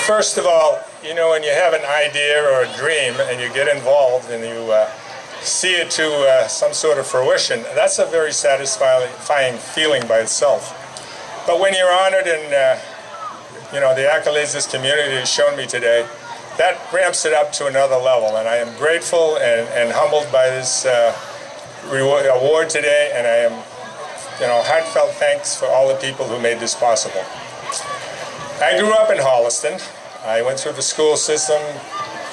First of all, you know, when you have an idea or a dream and you get involved and you see it to some sort of fruition, that's a very satisfying feeling by itself. But when you're honored and, you know, the accolades this community has shown me today, that ramps it up to another level. And I am grateful and humbled by this award today, and I am, you know, heartfelt thanks for all the people who made this possible. I grew up in Holliston. I went through the school system,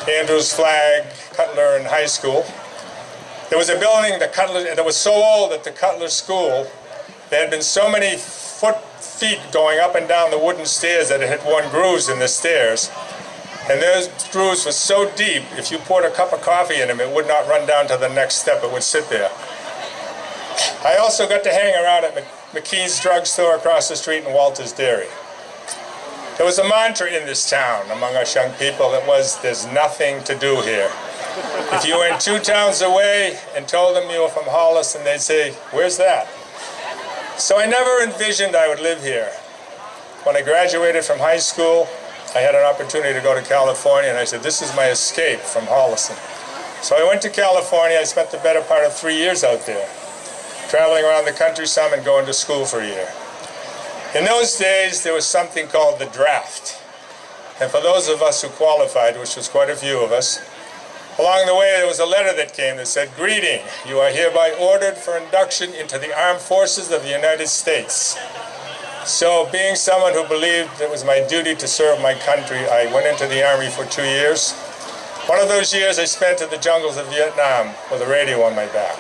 Andrews, Flag, Cutler, and high school. There was a building that was so old at the Cutler School, there had been so many feet going up and down the wooden stairs that it had worn grooves in the stairs. And those grooves were so deep, if you poured a cup of coffee in them, it would not run down to the next step, it would sit there. I also got to hang around at McKean's drugstore across the street in Walter's Dairy. There was a mantra in this town among us young people that was, there's nothing to do here. If you went 2 towns away and told them you were from Holliston, they'd say, where's that? So I never envisioned I would live here. When I graduated from high school, I had an opportunity to go to California, and I said, this is my escape from Holliston. So I went to California. I spent the better part of 3 years out there, traveling around the country some and going to school for a year. In those days, there was something called the draft. And for those of us who qualified, which was quite a few of us, along the way there was a letter that came that said, greeting, you are hereby ordered for induction into the armed forces of the United States. So being someone who believed it was my duty to serve my country, I went into the Army for 2 years. One of those years I spent in the jungles of Vietnam with a radio on my back.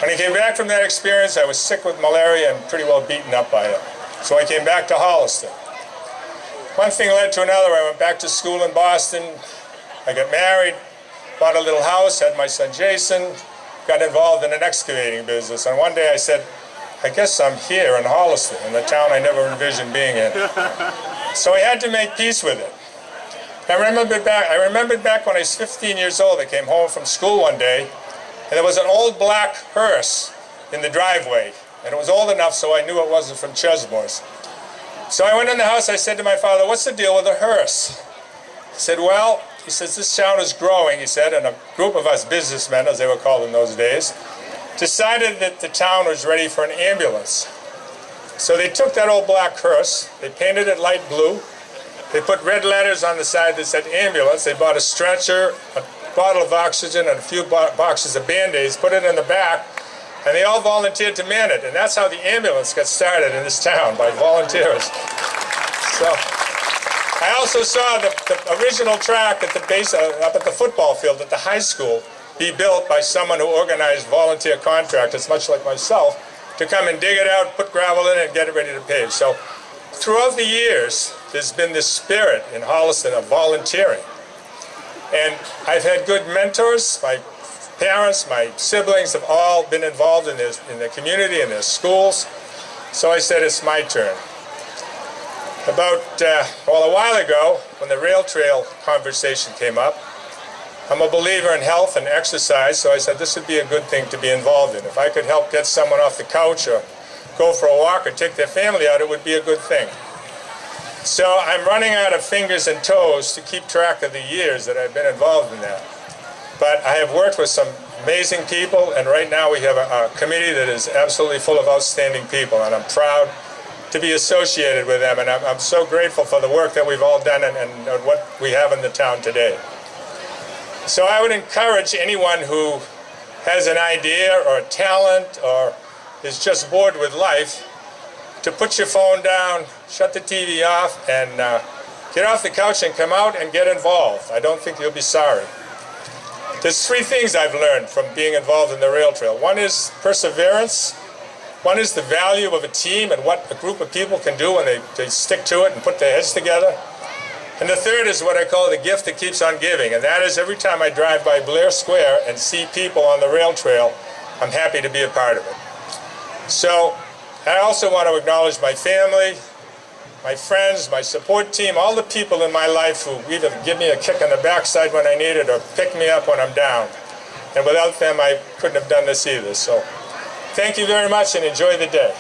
When I came back from that experience, I was sick with malaria and pretty well beaten up by it. So I came back to Holliston. One thing led to another. I went back to school in Boston. I got married, bought a little house, had my son Jason, got involved in an excavating business. And one day I said, I guess I'm here in Holliston, in the town I never envisioned being in. So I had to make peace with it. I remembered back when I was 15 years old. I came home from school one day, and there was an old black hearse in the driveway. And it was old enough so I knew it wasn't from Chesmore's. So I went in the house, I said to my father, what's the deal with the hearse? He said, well, he says, this town is growing, he said, and a group of us businessmen, as they were called in those days, decided that the town was ready for an ambulance. So they took that old black hearse, they painted it light blue, they put red letters on the side that said ambulance, they bought a stretcher, a bottle of oxygen, and a few boxes of Band-Aids, put it in the back, and they all volunteered to man it. And that's how the ambulance got started in this town, by volunteers. So I also saw the original track at the base, up at the football field at the high school, be built by someone who organized volunteer contractors, much like myself, to come and dig it out, put gravel in it, and get it ready to pave. So throughout the years, there's been this spirit in Holliston of volunteering. And I've had good mentors. My parents, my siblings have all been involved in the community, in their schools. So I said, it's my turn. About, a while ago, when the rail trail conversation came up, I'm a believer in health and exercise, so I said this would be a good thing to be involved in. If I could help get someone off the couch or go for a walk or take their family out, it would be a good thing. So I'm running out of fingers and toes to keep track of the years that I've been involved in that. But I have worked with some amazing people, and right now we have a committee that is absolutely full of outstanding people, and I'm proud to be associated with them, and I'm so grateful for the work that we've all done and what we have in the town today. So I would encourage anyone who has an idea or a talent or is just bored with life to put your phone down, shut the TV off, and get off the couch and come out and get involved. I don't think you'll be sorry. There's 3 things I've learned from being involved in the rail trail. One is perseverance. One is the value of a team and what a group of people can do when they stick to it and put their heads together. And the third is what I call the gift that keeps on giving, and that is every time I drive by Blair Square and see people on the rail trail, I'm happy to be a part of it. So I also want to acknowledge my family, my friends, my support team, all the people in my life who either give me a kick in the backside when I need it or pick me up when I'm down. And without them, I couldn't have done this either. So thank you very much and enjoy the day.